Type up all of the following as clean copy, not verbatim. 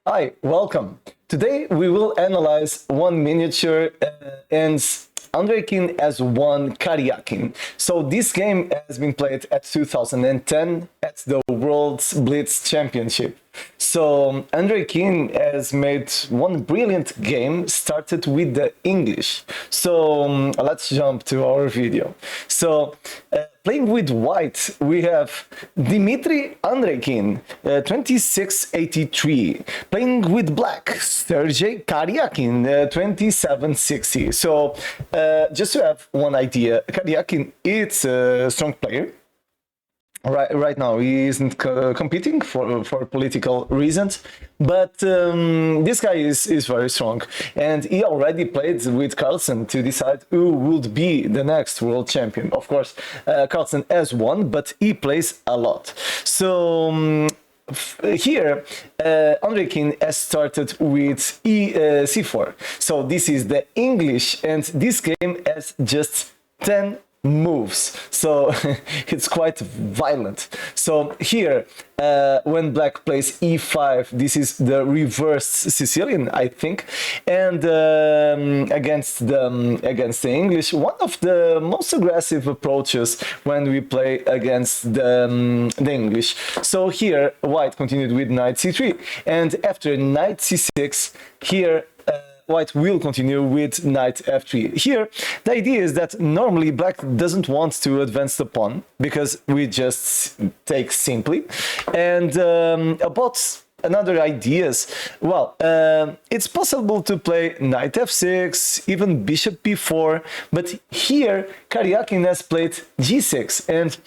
Hi, welcome. Today we will analyze one miniature and Andreikin as one Karjakin. So this game has been played at 2010 at the World Blitz Championship. So Andreikin has made one brilliant game, started with the English. So let's jump to our video. So playing with white, we have Dmitry Andreikin, 2683. Playing with black, Sergey Karjakin, 2760. So just to have one idea, Karjakin is a strong player. Right now, he isn't competing for political reasons, but this guy is very strong, and he already played with Carlsen to decide who would be the next world champion. Of course, Carlsen has won, but he plays a lot. So here, Andreikin has started with C4. So this is the English, and this game has just 10 moves, so it's quite violent. So here, when black plays e5, this is the reversed Sicilian, I think, and against the English, one of the most aggressive approaches when we play against the English. So here, white continued with knight c3, and after knight c6, here white will continue with knight f3. Here, the idea is that normally black doesn't want to advance the pawn because we just take simply. And about another ideas, well, it's possible to play knight f6, even bishop b4, but here Karjakin has played g6, and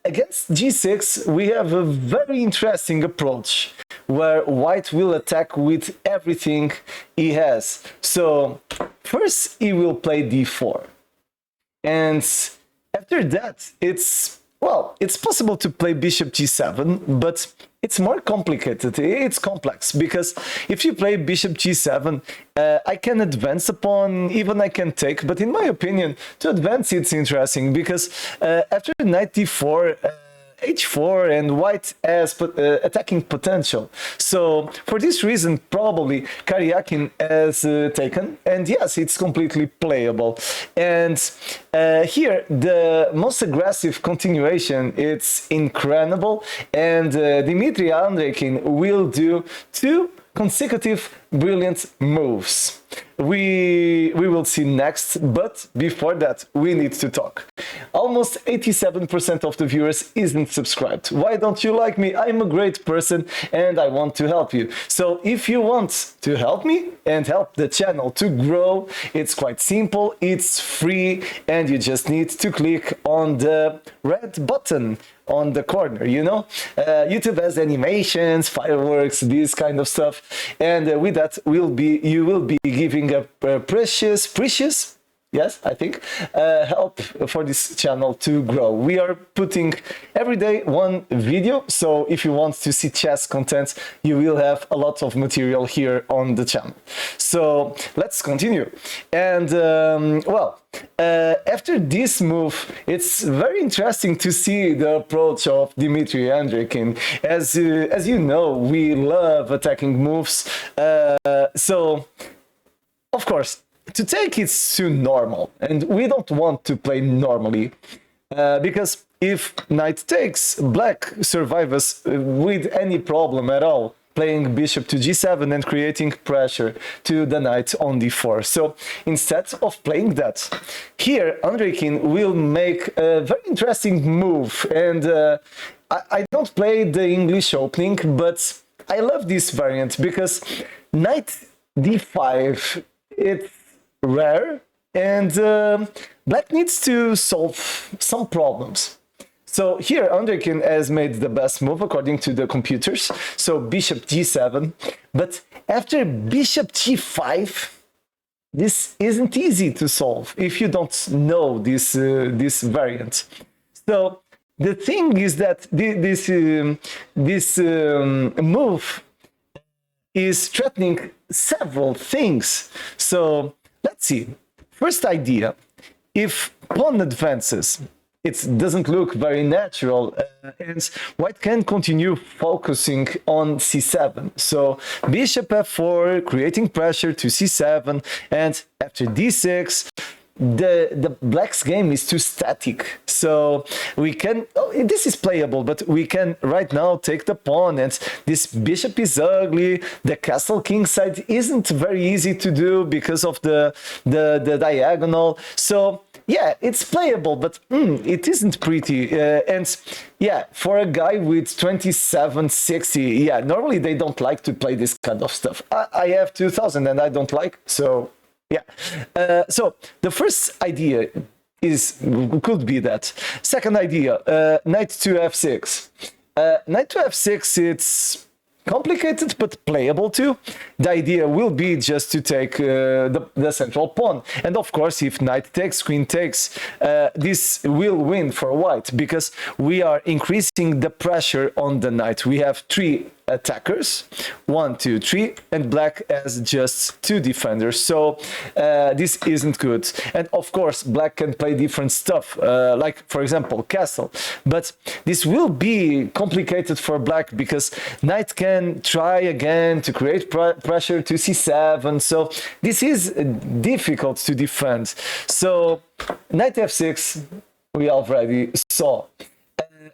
against g6 we have a very interesting approach where white will attack with everything he has. So first he will play d4, and after that it's possible to play bishop g7, but it's more complicated, it's complex, because if you play bishop g7, I can advance the pawn, even I can take, but in my opinion, to advance it's interesting, because after knight d4, h4 and white has attacking potential. So for this reason, probably Karjakin has taken, and yes, it's completely playable. And here, the most aggressive continuation, it's incredible, and Dmitry Andreikin will do two consecutive brilliant moves. We will see next, but before that we need to talk. Almost 87% of the viewers isn't subscribed. Why don't you like me? I'm a great person and I want to help you. So if you want to help me and help the channel to grow, it's quite simple, it's free, and you just need to click on the red button on the corner, you know? YouTube has animations, fireworks, this kind of stuff, and with that you will be giving a precious, yes, I think, help for this channel to grow. We are putting every day one video, so if you want to see chess content, you will have a lot of material here on the channel. So let's continue. And after this move, it's very interesting to see the approach of Dmitry Andreikin. As you know, we love attacking moves, so of course, to take it's too normal, and we don't want to play normally, because if knight takes, black survives with any problem at all, playing bishop to g7 and creating pressure to the knight on d4. So instead of playing that, here Andreikin will make a very interesting move, and I don't play the English opening, but I love this variant because knight d5, it's rare, and black needs to solve some problems. So here Andreikin has made the best move according to the computers, so bishop g7, but after bishop g5, this isn't easy to solve if you don't know this variant. So the thing is that this move is threatening several things. So let's see. First idea, if pawn advances, it doesn't look very natural, and white can continue focusing on c7. So bishop f4, creating pressure to c7, and after d6, the black's game is too static, so we can, this is playable, but we can right now take the pawn, and this bishop is ugly. The castle king side isn't very easy to do because of the diagonal. So yeah, it's playable, but it isn't pretty. And yeah, for a guy with 2760, yeah, normally they don't like to play this kind of stuff. I have 2000 and I don't like, so yeah. So the first idea could be that. Second idea, knight to f6. Knight to f6, it's complicated but playable too. The idea will be just to take the central pawn, and of course if knight takes, queen takes, this will win for white because we are increasing the pressure on the knight. We have 3 attackers, 1, 2, 3, and black has just 2 defenders, so this isn't good. And of course black can play different stuff, like for example castle, but this will be complicated for black because knight can try again to create pressure to c7, so this is difficult to defend. So knight f6 we already saw.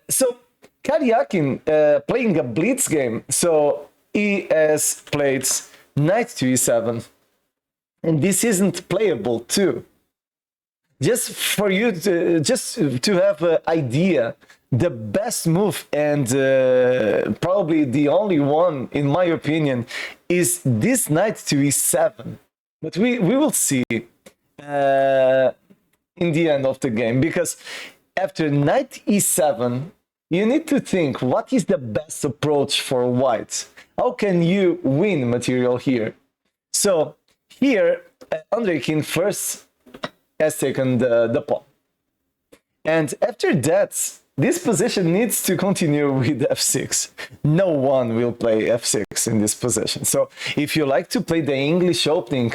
So Karjakin playing a blitz game, so he has played knight to e7, and this isn't playable too. Just for you to have an idea, the best move and probably the only one, in my opinion, is this knight to e7. But we will see in the end of the game, because after knight e7, you need to think, what is the best approach for white? How can you win material here? So here, Andreikin first has taken the pawn. And after that, this position needs to continue with f6. No one will play f6 in this position. So if you like to play the English opening,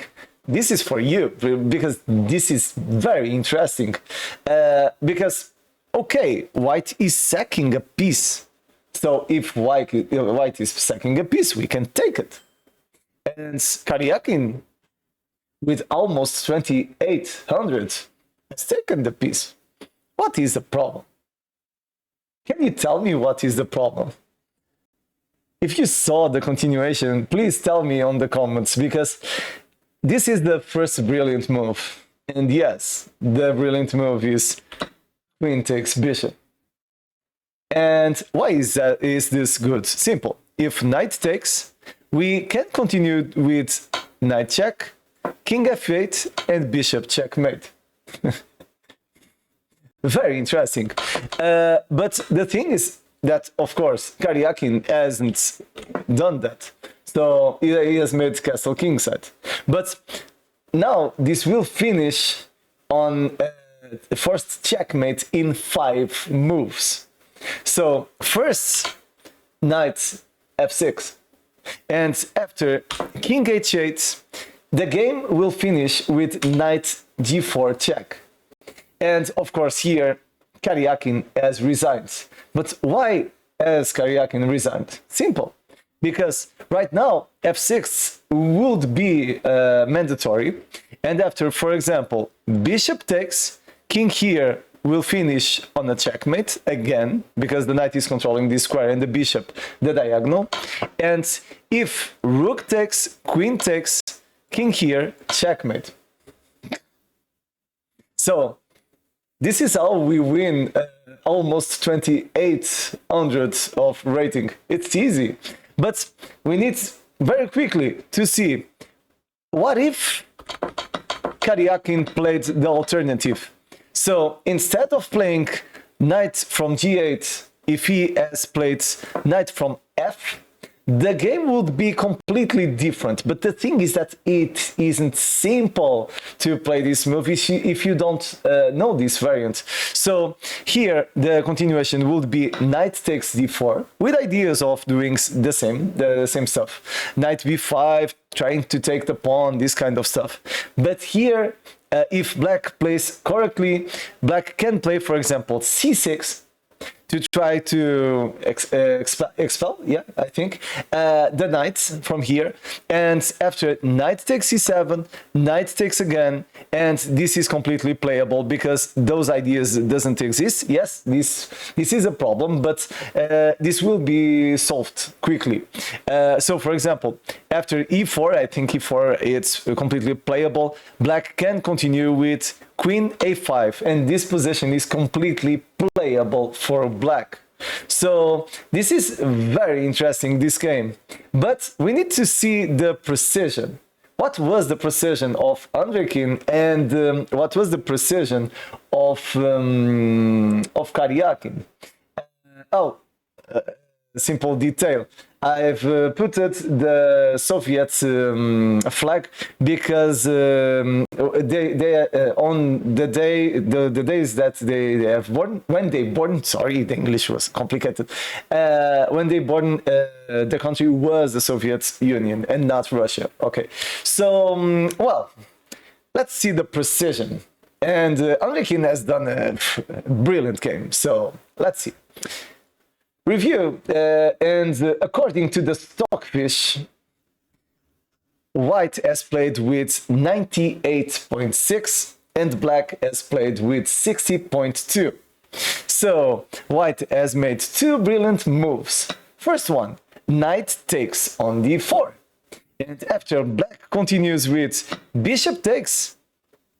this is for you, because this is very interesting. Because okay, white is sacking a piece. So if white is sacking a piece, we can take it. And Karjakin, with almost 2800, has taken the piece. What is the problem? Can you tell me what is the problem? If you saw the continuation, please tell me on the comments, because this is the first brilliant move. And yes, the brilliant move is queen takes bishop. And why is this good? Simple. If knight takes, we can continue with knight check, king f8, and bishop checkmate. Very interesting. But the thing is that, of course, Karjakin hasn't done that. So he has made castle kingside. But now this will finish on first checkmate in 5 moves. So first knight f6, and after king h8, the game will finish with knight g4 check. And of course here Karjakin has resigned. But why has Karjakin resigned? Simple. Because right now f6 would be mandatory, and after, for example, bishop takes, king here will finish on a checkmate again, because the knight is controlling this square and the bishop the diagonal. And if rook takes, queen takes, king here, checkmate. So this is how we win almost 2800 of rating. It's easy, but we need very quickly to see, what if Karjakin played the alternative? So instead of playing knight from g8, if he has played knight from f, the game would be completely different. But the thing is that it isn't simple to play this move if you don't know this variant. So here the continuation would be knight takes d4 with ideas of doing the same stuff. Knight b5, trying to take the pawn, this kind of stuff. But here, if black plays correctly, black can play, for example, c6 to try to expel, yeah, I think, the knight from here. And after knight takes c7, knight takes again, and this is completely playable because those ideas doesn't exist. Yes, this is a problem, but this will be solved quickly. So, for example, after e4, I think e4 it's completely playable. Black can continue with queen a5, and this position is completely playable for black. So this is very interesting, this game. But we need to see the precision. What was the precision of Andreikin and what was the precision of Karjakin? Simple detail. I've put it the Soviet flag because they on the days that they have born, when they born, sorry, the English was complicated, when they born, the country was the Soviet Union and not Russia. Okay, so well, let's see the precision. And Andreikin has done a brilliant game, so let's see. Review, and according to the Stockfish, white has played with 98.6 and black has played with 60.2. So white has made two brilliant moves. First one, knight takes on d4, and after black continues with bishop takes,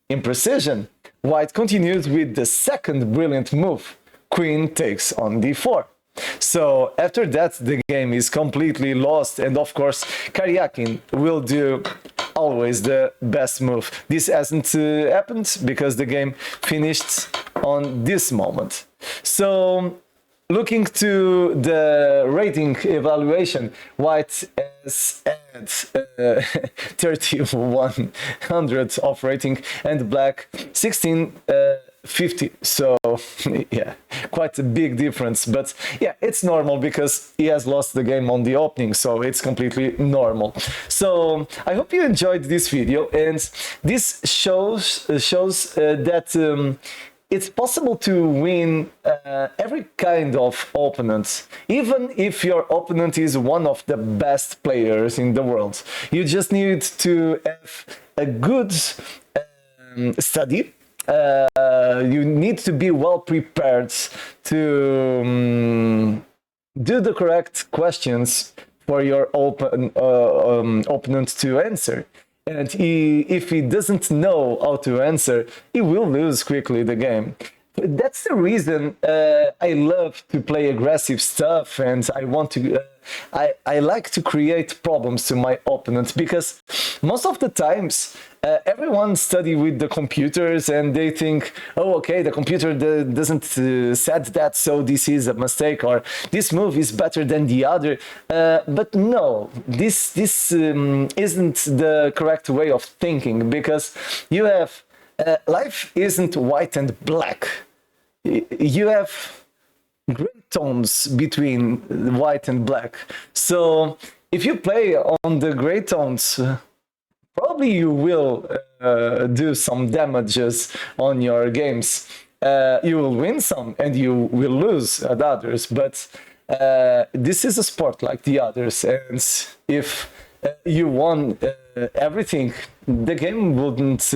in precision, white continues with the second brilliant move, queen takes on d4. So after that, the game is completely lost, and of course, Karjakin will do always the best move. This hasn't happened because the game finished on this moment. So looking to the rating evaluation, white has had 3100 of rating and black 1650. So yeah, quite a big difference, but yeah, it's normal because he has lost the game on the opening, so it's completely normal. So I hope you enjoyed this video, and this shows that it's possible to win every kind of opponent, even if your opponent is one of the best players in the world. You just need to have a good study. You need to be well prepared to do the correct questions for your opponent to answer. And if he doesn't know how to answer, he will lose quickly the game. That's the reason I love to play aggressive stuff, and I want to. I like to create problems to my opponent, because most of the times everyone study with the computers and they think, oh, okay, the computer doesn't said that, so this is a mistake, or this move is better than the other. But no, this isn't the correct way of thinking, because you have life isn't white and black. You have gray tones between white and black. So if you play on the gray tones, probably you will do some damages on your games. You will win some and you will lose at others, but this is a sport like the others, and if you won everything, the game wouldn't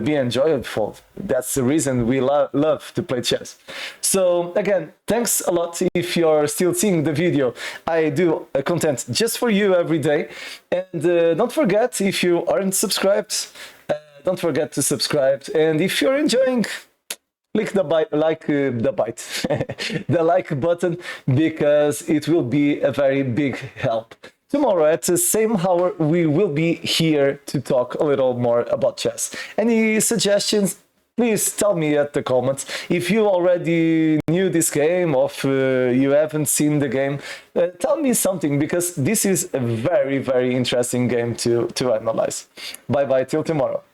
be enjoyable. That's the reason we love to play chess. So again, thanks a lot if you're still seeing the video. I do content just for you every day, and don't forget, if you aren't subscribed, don't forget to subscribe, and if you're enjoying, click the the like button, because it will be a very big help. Tomorrow at the same hour, we will be here to talk a little more about chess. Any suggestions? please tell me at the comments if you already knew this game or if you haven't seen the game. Tell me something, because this is a very, very interesting game to analyze. Bye bye till tomorrow.